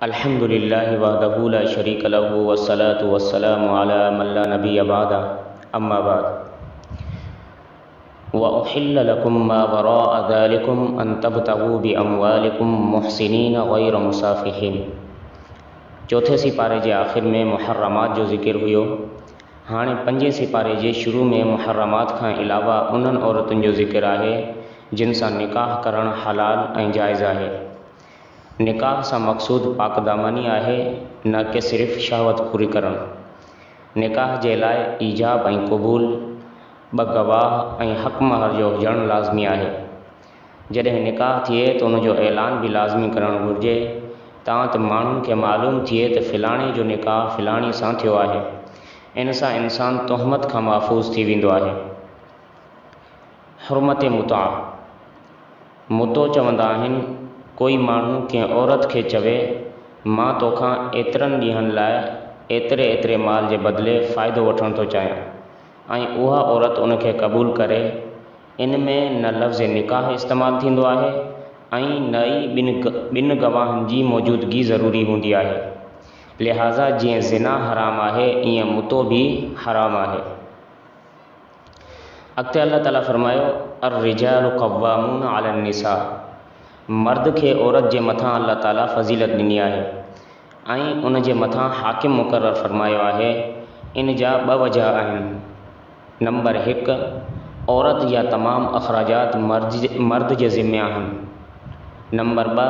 अल्हम्दुलिल्लाह वहदहु ला शरीक लहु वस्सलातु वस्सलामु अला मन ला नबिय्य बअदा अम्मा बाद व उहिल्ल लकुम मा वराअ ज़ालिकुम अन तब्तगू बिअमवालिकुम मुहसिनीन गैर मुसाफिहीन। चौथे सिपारे जे आख़िर में मुहर्रमात जो ज़िक्र हुयो। हाणे पंजे सिपारे जे शुरू में मुहर्रमात खां अलावा उन्हनि औरतुनि जो ज़िक्र आहे जिन सां निकाह करणु हलाल ऐं जाइज़ आहे। निकाह सां मक़सूद पाकदामनी आहे, न कि सिर्फ़ शहवत पूरी करणु। निकाह जे लाइ ईजाब ऐं क़बूल, ॿ गवाह ऐं हक़ महर जो हुजणु लाज़मी आहे। जॾहिं निकाह थिए त उनजो ऐलान बि लाज़मी करणु घुरिजे तां त माण्हुनि खे मालूम थिए त फ़िलाणे जो निकाह फ़िलाणी सां थियो आहे। इन सां इंसान तोहमत खां महफ़ूज़ थी वेंदो आहे। हुर्मत मुता, मुतो चवंदा आहिनि कोई माण्हू कंहिं औरत खे चवे मां तोखां एतिरनि ॾींहंनि लाइ एतिरे माल जे बदिले फ़ाइदो वठणु थो चाहियां, ऐं उहा औरत उनखे क़बूल करे। इन में न लफ़्ज़ निकाह इस्तेमालु थींदो आहे ऐं न ई ॿिनि गवाहनि जी मौजूदगी ज़रूरी हूंदी आहे। लिहाज़ा जीअं ज़िना हराम आहे ईअं मुतो भी हराम आहे। अॻिते अल्लाह ताला फरमायो अर्रिजालु क़व्वामून अला निसा, मर्द खे औरत जे मथां अल्लाह ताला फ़ज़ीलत ॾिनी आहे ऐं उन जे मथां हाकिम मुक़ररु फरमायो आहे। इन जा ॿ वजह आहिनि। नंबर 1, औरत या तमामु अख़राजात मर्द जे ज़िम्मे आहिनि। नंबर 2,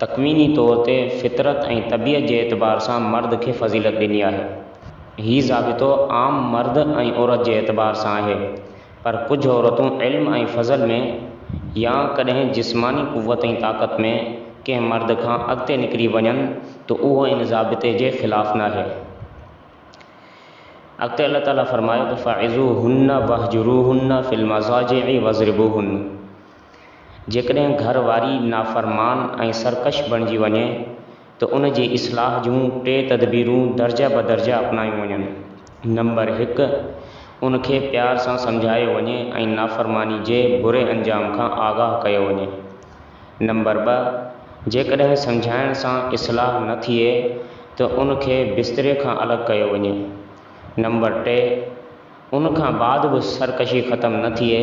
तकवीनी तौर ते फितरत ऐं तबियत जे एतबार सां मर्द खे फ़ज़ीलत ॾिनी आहे। हीउ ज़ाबितो आम मर्द ऐं औरत जे एतबार सां आहे, पर कुझु औरतूं इल्म ऐं फ़ज़ल में या कॾहिं जिस्मानी क़ुव्वत ऐं ताक़त में कंहिं मर्द खां अॻिते निकिरी वञनि त उहो इन ज़ाबिते जे ख़िलाफ़ न आहे। अॻिते अल्लाह ताला फरमायो त फ़अिज़ूहुन्न वहजुरूहुन्न फ़िल मज़ाजिअ वज़रिबूहुन्न, जेकॾहिं घर वारी नाफ़रमान ऐं सरकश बणिजी वञे त उन जी इस्लाह जूं 3 तदबीरूं दर्जा बदर्जा अपनायूं वञनि। नंबर 1, उनखे प्यार सां सम्झायो वञे ऐं नाफ़रमानी जे बुरे अंजाम खां आगाह कयो वञे। नंबर 2, जेकॾहिं सम्झाइण सां इस्लाह न थिए त उनखे बिस्तरे खां अलॻि कयो वञे। नंबर 3, उनखां बाद बि सरकशी ख़तमु न थिए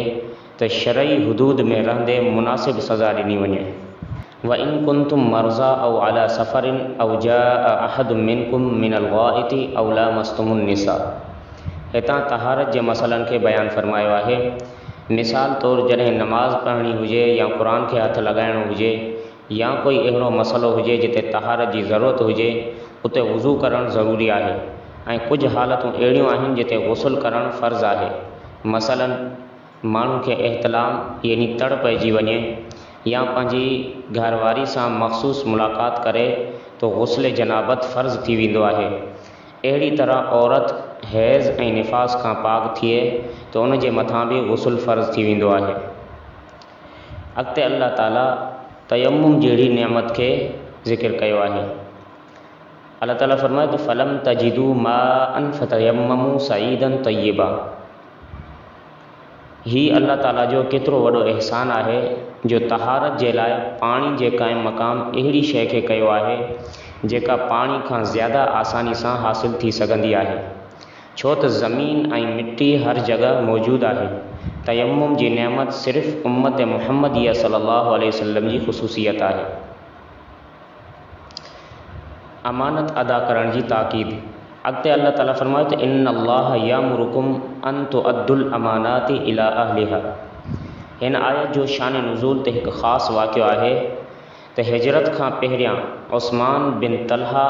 त शरई हुदूद में रहंदे मुनासिब सज़ा ॾिनी वञे। व इन कुंतुम मर्ज़ा औ अला सफ़रिन औ जाअ अहदुम मिनकुम मिनल गाइति औ लामस्तुमुन निसा, हितां तहारत जे मसइलनि खे बयानु फरमायो आहे। मिसाल तौरु जॾहिं नमाज़ पढ़णी हुजे या क़ुरान खे हथु लॻाइणो हुजे या कोई अहिड़ो मसइलो हुजे जिते तहारत जी ज़रूरत हुजे, उते वुज़ू करणु ज़रूरी आहे ऐं कुझु हालतूं अहिड़ियूं आहिनि जिते गुस्ल करणु फ़र्ज़ु आहे। मसलन माण्हू खे एहतलाम यानी तड़ पइजी वञे या पंहिंजी घरवारी सां मख़सूस मुलाक़ात करे तो गुस्ल जनाबत फ़र्ज़ु थी वेंदो आहे। अहिड़ी तरह औरत हैज़ ऐं निफ़ास खां पाक थिए त उन जे मथां बि गुस्ल फ़र्ज़ु थी वेंदो आहे। अॻिते अल्लाह ताला तयम्मुम जहिड़ी नेमत खे ज़िक्र कयो आहे। अल्लाह ताला फरमाए त फ़लम तजिदू माअन फ़तयम्ममू सईदन तय्यबा। हीउ अल्लाह ताला जो केतिरो वॾो अहसान आहे जो तहारत जे लाइ पाणी जे क़ाइम मक़ाम अहिड़ी शइ खे कयो आहे जेका पाणी खां ज़्यादा आसानी सां हासिल थी सघंदी आहे, छो त ज़मीन ऐं मिट्टी हर जॻह मौजूदु आहे। तयम्मुम जी नेमत सिर्फ़ु उम्मत मुहम्मदिया सल्लल्लाहु अलैहि वसल्लम जी ख़ुसूसियत आहे। अमानत अदा करण जी ताक़ीद। अॻिते अल्लाह ताला फरमायो त इन्नल्लाह यामुरुकुम अन तुअद्दुल अमानाति इला अहलिहा। हिन आयत जो शान नुज़ूल ते हिकु ख़ासि वाक़ियो आहे त हिजरत खां पहिरियां उस्मान बिन तलहा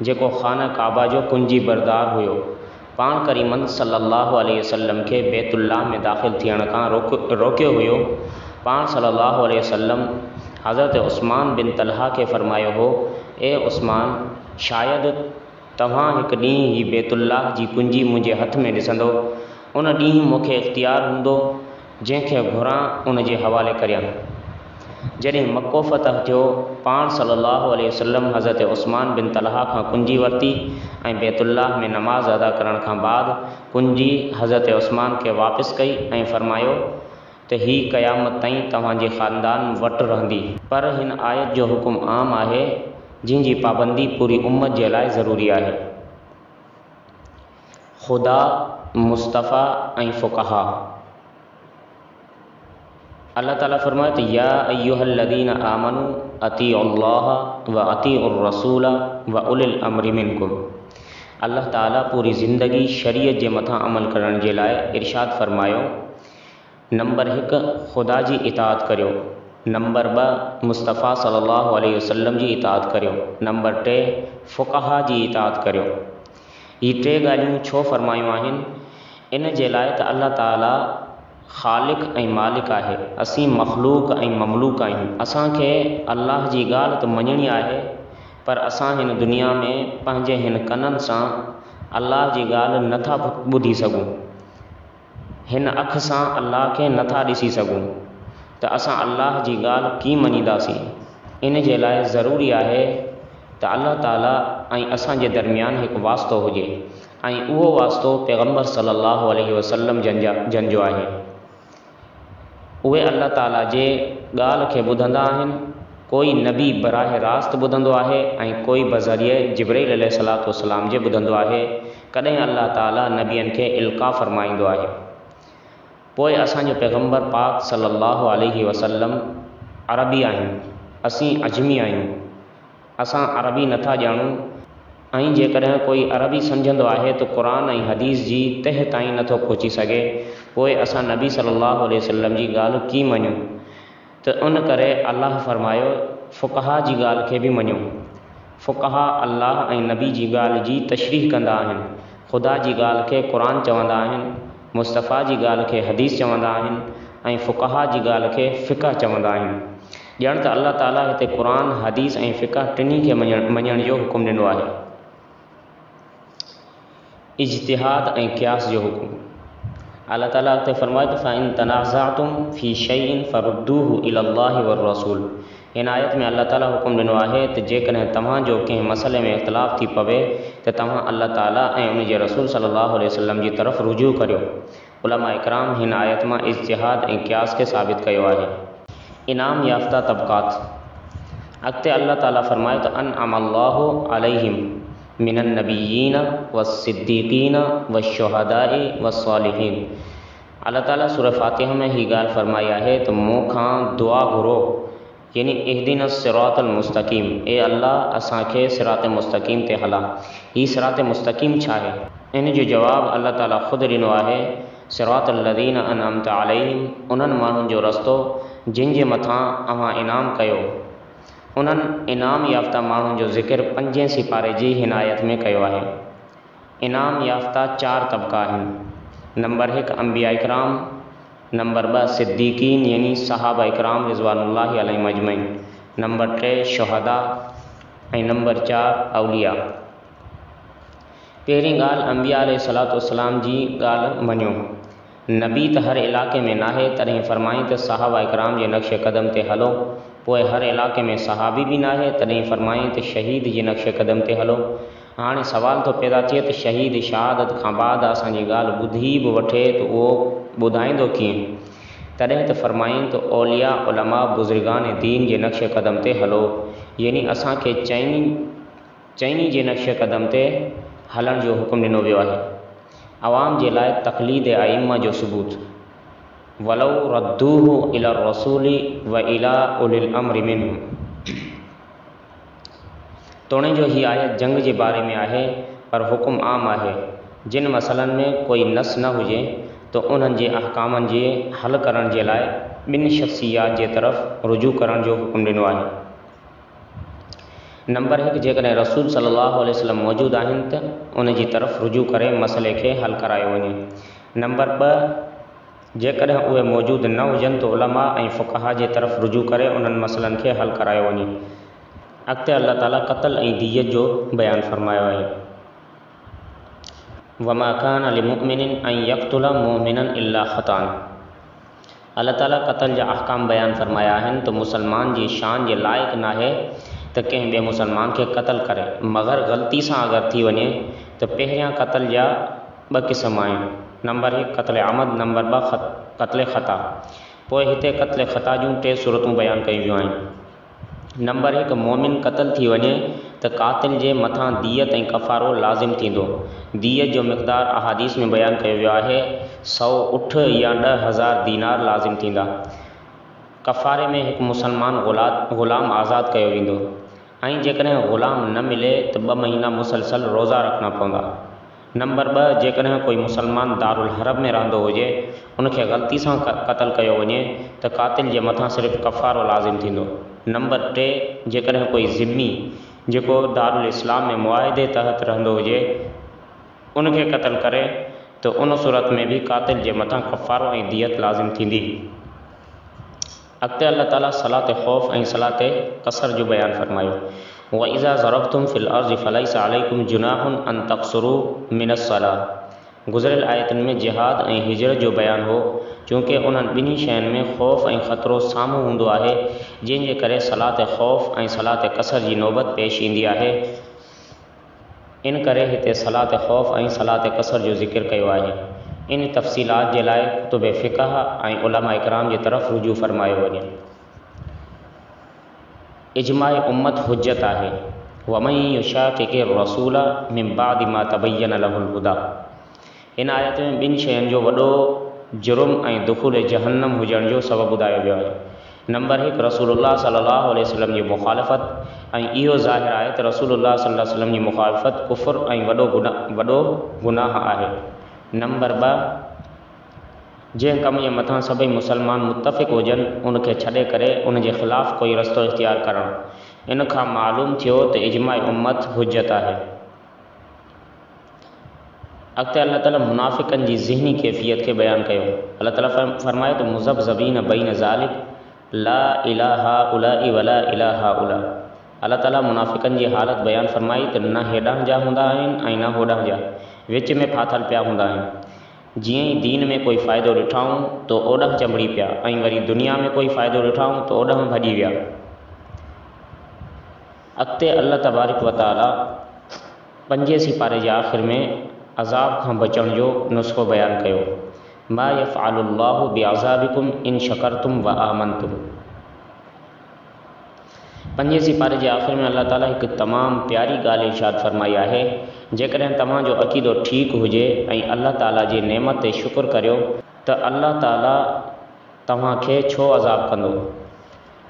जेको खाना काबा जो कुंजी बरदार हुयो, पाण करीमन सल्लल्लाहु अलैहि वसल्लम खे बैतुल्लाह में दाख़िल थियण खां रोकियो हुयो। पाण सल्लल्लाहु अलैहि वसल्लम हज़रत उस्मान बिन तलहा खे फरमायो हो, ए उस्मान, शायदि तव्हां हिकु ॾींहुं ही बैतुल्लाह जी कुंजी मुंहिंजे हथ में ॾिसंदो। उन ॾींहुं मूंखे इख़्तियार हूंदो, जंहिंखे घुरां उन जे हवाले करियां। जॾहिं मक्को फ़तह थियो, पाण सल्लल्लाहु अलैहि वसल्लम हज़रत उस्मान बिन तलहा खां कुंजी वरिती ऐं बैतुल्लाह में नमाज़ अदा करण खां बाद कुंजी हज़रत उस्मान खे वापसि कई ऐं फरमायो त ही क़यामत ताईं तव्हांजे ख़ानदान वटि रहंदी। पर हिन आयत जो हुकुम आम आहे जिन जी पाबंदी पूरी उम्मत जे लाइ ज़रूरी आहे। ख़ुदा, मुस्तफ़ा ऐं फ़ुक़हा। अल्लाह ताला फरमाए त या अय्युहल्लज़ीना आमनू अतीउल्लाह व अतीउर रसूल व उलिल अम्रि मिनकुम। अल्लाह ताला पूरी ज़िंदगी शरीयत जे मथां अमल करण जे लाइ इरशाद फरमायो, नंबर 1 ख़ुदा जी इताअत करियो, नंबर 2 मुस्तफ़ा सल्लल्लाहु अलैहि वसल्लम जी इताअत करियो, नंबर 3 फ़ुक़हा जी इताअत करियो। ही 3 ॻाल्हियूं छो फरमायूं आहिनि? इन जे लाइ त अल्लाह ताला ख़ालिक़ ऐं मालिक आहे, असीं मख़लूक ऐं ममलूक आहियूं। असांखे अल्लाह जी ॻाल्हि त मञणी आहे, पर असां हिन दुनिया में पंहिंजे हिन कननि सां अल्लाह जी ॻाल्हि नथा ॿुधी सघूं, हिन अख सां अल्लाह खे नथा ॾिसी सघूं, त असां अल्लाह जी ॻाल्हि कीअं मञींदासीं? इन जे लाइ ज़रूरी आहे त अल्लाह ताला ऐं असांजे दरमियान हिकु वास्तो हुजे, ऐं उहो वास्तो पैगम्बर सल्लल्लाहु अलैहि वसल्लम जन जो आहे। उहे अल्लाह ताला जे ॻाल्हि खे ॿुधंदा आहिनि। कोई नबी बराह रास्त ॿुधंदो आहे ऐं कोई बज़रिए जिब्रील अलैहिस्सलातु वस्सलाम जे ॿुधंदो आहे। कॾहिं अल्लाह ताला नबियनि खे इल्क़ा फरमाईंदो आहे। पोइ असांजो पैगम्बर पाक सल्लल्लाहु अलैहि वसल्लम अरबी आहिनि, असीं अजमी आहियूं, असां अरबी नथा ॼाणूं, ऐं जेकॾहिं कोई अरबी सम्झंदो आहे त क़ुरान ऐं हदीस जी तह ताईं नथो पहुची सघे, पोइ असां नबी सल्लल्लाहु अलैहि वसल्लम जी ॻाल्हि कीअं मञूं? त उन करे अल्लाह फरमायो फ़ुक़हा जी ॻाल्हि खे बि मञो। फ़ुक़हा अल्लाह ऐं नबी जी ॻाल्हि जी तशरीह कंदा आहिनि। ख़ुदा जी ॻाल्हि खे क़ुरान चवंदा आहिनि, मुस्तफ़ा जी ॻाल्हि खे हदीस चवंदा आहिनि, ऐं फ़ुक़हा जी ॻाल्हि खे फ़िक़ह चवंदा आहिनि। ॼण त अल्लाह ताला हिते क़ुरान, हदीस ऐं फ़िक़ह टिनी खे मञण जो हुकुम ॾिनो आहे। इज्तिहाद ऐं क़ियास जो हुकुम। अल्लाह ताला हुते फरमाए त फ़इन तनाज़अतुम फ़ी शैइन फ़रुद्दूहु इलल्लाहि वर रसूल। हिन आयत में अल्लाह ताला हुकुम ॾिनो आहे त जेकॾहिं तव्हांजो कंहिं मसइले में इख़्तिलाफ़ थी पवे त तव्हां अल्लाह ताला ऐं उन जे रसूल सल्लल्लाहु अलैहि वसल्लम जी तरफ़ रुजू करियो। उलमा इकराम हिन आयत मां इज्तिहाद ऐं क़ियास खे साबित कयो आहे। इनाम याफ़्ता तबक़ात। अॻिते अल्लाह ताला फरमाए त अनअमल्लाहु अलैहिम मिनन नबिय्यीन वस्सिद्दीक़ीन वश्शुहदाए वस्सालिहीन। अल्लाह ताला सूरह फ़ातिहा में ही ॻाल्हि फरमाई आहे त मूं खां दुआ घुरो, यानी इहदिना सिरातल मुस्तक़ीम, ए अल्लाह असांखे सिरात मुस्तक़ीम ते हला। ही सिरात मुस्तक़ीम छा आहे? इन जो जवाबु अल्लाह ताला ख़ुदि ॾिनो आहे, सिरातल लज़ीना अनअमत अलैहिम, उन्हनि माण्हुनि जो रस्तो जिन जे मथां अव्हां इनाम कयो। उन्हनि इनाम याफ़्ता माण्हुनि जो ज़िक्र 5 सिपारे जी हिन आयत में कयो आहे। इनाम याफ़्ता 4 तबक़ा आहिनि। नंबर 1 अंबिया इकराम, नंबर 2 सिद्दीक़ीन यानी सहाबा इकराम रिज़वानुल्लाहि अलैहिम अजमईन, नंबर 3 शुहदा ऐं नंबर 4 औलिया। पहिरीं ॻाल्हि अंबिया अलैहिस्सलातु वस्सलाम जी ॻाल्हि मञियो। नबी त हर इलाइक़े में नाहे, तॾहिं फरमाई त सहाबा इकराम जे नक्श क़दम ते हलो। पोइ हर इलाइक़े में सहाबी बि नाहे, तॾहिं फरमाई त शहीद जे नक्श क़दम ते हलो। हाणे सुवाल थो पैदा थिए त शहीद शहादत खां बाद असांजी ॻाल्हि ॿुधी बि वठे त उहो ॿुधाईंदो कीअं? तॾहिं त फरमाईं त औलिया, उलमा, बुज़ुर्गान दीन जे नक्श क़दम ते हलो, यानी असांखे चइनी जे नक्श क़दम ते हलण जो हुकुम ॾिनो वियो आहे। अवाम जे लाइ तक़लीद अइम्मा जो सबूत। वलौ रद्दूहु इला रसूली व इला उलिल अम्रि मिनहुम। तोणे जो ही आयत जंग जे बारे में आहे, पर हुकुम आम आहे। जिन मसइलनि में कोई नस न हुजे त उन्हनि जे अहकामनि जे हल करण जे लाइ ॿिनि शख़्सियात जे तरफ़ रुजू करण जो हुकुम ॾिनो आहे। नंबर 1 जेकॾहिं रसूल सल्लल्लाहु अलैहि वसल्लम मौजूदु आहिनि त उन जी तरफ़ रुजू करे मसइले खे हल करायो वञे। नंबर 2 जेकॾहिं उहे मौजूदु न हुजनि त उलमा ऐं फ़ुक़हा जे तरफ़ रुजू करे उन्हनि मसइलनि खे हल करायो वञे। अॻिते अल्लाह ताला क़त्ल ऐं दियत जो बयानु फरमायो आहे। वमा कान लिमुमिनिन अन यक़्तुला मुमिनन इल्ला ख़ताअन। अल्लाह ताला क़त्ल जा अहकाम बयानु फरमाया आहिनि त मुसलमान जी शान जे लाइक़ु नाहे त कंहिं ॿिए मुसलमान खे क़त्ल करे, मगर ग़लती सां अगरि थी वञे त पहिरियां क़त्ल जा 2 क़िस्म आहिनि। नंबर 1 क़त्ल अमद, नंबर 2 क़त्ल ख़ता। पोइ हिते क़त्ल ख़ता जूं 3 सूरतूं बयानु कयूं वियूं आहिनि। नंबर 1 मोमिन क़त्ल थी वञे त क़ातिल जे मथां दियत ऐं कफ़ारो लाज़िम थींदो। दियत जो मिक़दार अहादीस में बयानु कयो वियो आहे 100 उठ या 10,000 दीनार लाज़िम थींदा। कफ़ारे में हिकु मुसलमान ग़ुलाम आज़ादु कयो वेंदो ऐं जेकॾहिं ग़ुलाम न मिले त 2 महीना मुसलसल रोज़ा रखणा पवंदा। नंबर 2 जेकॾहिं कोई मुसलमान दारुल हरब में रहंदो हुजे उनखे ग़लती सां क़त्ल कयो वञे त क़ातिल जे मथां सिर्फ़ु कफ़ारो लाज़िम थींदो। नंबर 3 जेकॾहिं कोई ज़िम्मी जेको दारुल इस्लाम में मुआहिदे तहत रहंदो हुजे उनखे क़त्ल करे त उन सूरत में बि क़ातिल जे मथां कफ़ारो ऐं दियत लाज़िम थींदी। अॻिते अल्लाह ताला सलात ख़ौफ़ ऐं सलात क़सर जो बयानु फरमायो। वइज़ा ज़रबतुम फ़िल अर्ज़ि फ़लैसा अलैकुम जुनाहुन अन तक़सुरू मिनस सलाह। गुज़िरियल आयतुनि में जिहाद ऐं हिजरत जो बयानु हो चूंकि उन्हनि ॿिन्ही शयुनि में ख़ौफ़ ऐं ख़तरो साम्हूं हूंदो आहे जंहिंजे करे सलात ख़ौफ़ ऐं सलात क़सर जी नौबत पेश ईंदी आहे। इन करे हिते सलात ख़ौफ़ ऐं सलात क़सर जो ज़िक्र कयो आहे। इन तफ़सीलात जे लाइ कुतुब फ़िक़ह ऐं उलमा इकराम जे तरफ़ रुजू फरमायो वञे। इजमाए उम्मत हुज्जत आहे। वमन युशाक़िक़ि रसूल मिन बादि मा तबय्यन लहुल हुदा। इन आयत में 2 शयुनि जो वॾो जुर्म ऐं दुख़ूल जहन्नम हुजण जो सबबु ॿुधायो वियो आहे। नंबर 1 रसूलुल्लाह सल्लल्लाहु अलैहि वसल्लम जी मुखालफ़त ऐं इहो ज़ाहिर आहे त रसूलुल्लाह सल्लल्लाहु अलैहि वसल्लम जी मुखालफ़त कुफ़्र ऐं वॾो गुनाह आहे। नंबर 2 जंहिं कम जे मथां सभई मुसलमान मुतफ़िक़ हुजनि उनखे छॾे करे उन जे ख़िलाफ़ु कोई रस्तो इख़्तियार करणु। इन खां मालूम थियो त इजमाए उम्मत हुज्जत आहे। अॻिते अल्लाह ताला मुनाफ़िक़नि जी ज़हनी कैफ़ियत खे बयानु कयो। अल्लाह ताला फरमाए त मुज़ब्ज़बीन बैन ज़ालिक ला इलाहा उलाई वला इलाहा उला। अल्लाह ताला मुनाफ़िक़नि जी हालत बयानु फरमाई त न हेॾां जा हूंदा आहिनि ऐं न होॾां जा, विच में फाथल पिया हूंदा आहिनि। जीअं ई दीन में कोई फ़ाइदो ॾिठाऊं त ओॾां चंबड़ी पिया ऐं वरी दुनिया में कोई फ़ाइदो ॾिठाऊं त ओॾां भॼी विया। अॻिते अल्लाह तबारक व तआला 5 सिपारे जे आख़िर में अज़ाब खां बचण जो नुस्ख़ो बयानु कयो। मा यफ़अलुल्लाहु बिअज़ाबिकुम इन शकरतुम व आमनतुम। 5 सिपारे जे आख़िर में अल्लाह ताला हिकु तमामु प्यारी ॻाल्हि इरशाद फरमाई आहे। जेकॾहिं तव्हांजो अक़ीदो ठीकु हुजे ऐं अल्लाह ताला जी नेमत ते शुक्र करियो त अल्लाह ताला तव्हांखे छो अज़ाब कंदो।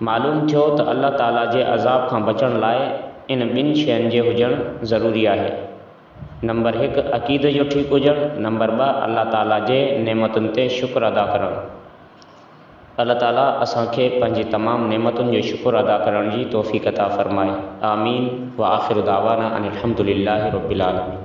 मालूम थियो त अल्लाह ताला जे अज़ाब खां बचण लाइ इन 2 शयुनि जे हुजणु ज़रूरी आहे। नंबर 1 अक़ीदे जो ठीकु हुजणु। नंबर 2 अल्लाह ताला जे नेमतुनि ते शुक्र अदा करणु। अल्लाह ताला असांखे पंहिंजी तमामु नेमतुनि जो शुक्र अदा करण जी तौफ़ीक़ अता फ़रमाए। आमीन व आख़िर दावाना अनिल हम्दुलिल्लाहि रब्बिल आलमीन।